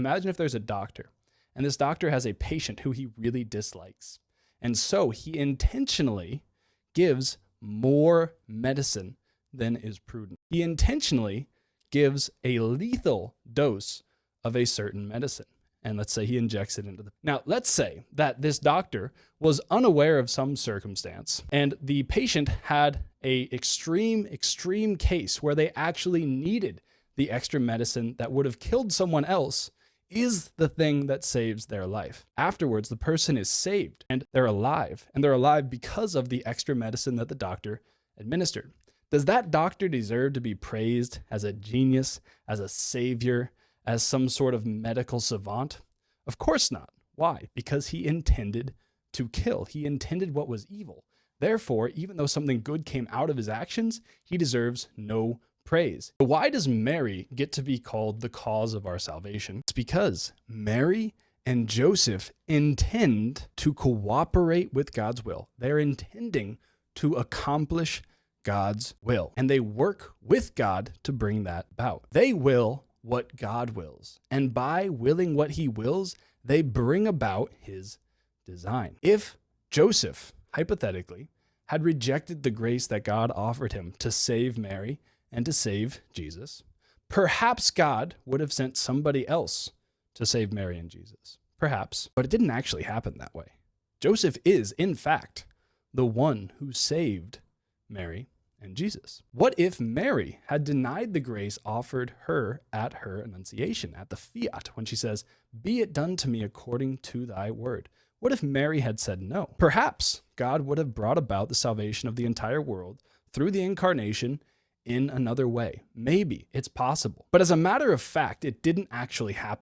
Imagine if there's a doctor, and this doctor has a patient who he really dislikes. And so he intentionally gives more medicine than is prudent. He intentionally gives a lethal dose of a certain medicine. And let's say he injects it into the... Now, let's say that this doctor was unaware of some circumstance and the patient had a extreme case where they actually needed the extra medicine that would have killed someone else is the thing that saves their life. Afterwards, the person is saved and they're alive because of the extra medicine that the doctor administered. Does that doctor deserve to be praised as a genius, as a savior, as some sort of medical savant? Of course not. Why? Because he intended to kill. He intended what was evil. Therefore, even though something good came out of his actions, he deserves no praise. Why does Mary get to be called the cause of our salvation? It's because Mary and Joseph intend to cooperate with God's will. They're intending to accomplish God's will, and they work with God to bring that about. They will what God wills, and by willing what he wills, they bring about his design. If Joseph, hypothetically, had rejected the grace that God offered him to save Mary and to save Jesus, perhaps God would have sent somebody else to save Mary and Jesus. Perhaps, but it didn't actually happen that way. Joseph is, in fact, the one who saved Mary and Jesus. What if Mary had denied the grace offered her at her annunciation, at the fiat, when she says, "Be it done to me according to thy word"? What if Mary had said no? Perhaps God would have brought about the salvation of the entire world through the incarnation in another way. Maybe it's possible. But as a matter of fact, it didn't actually happen.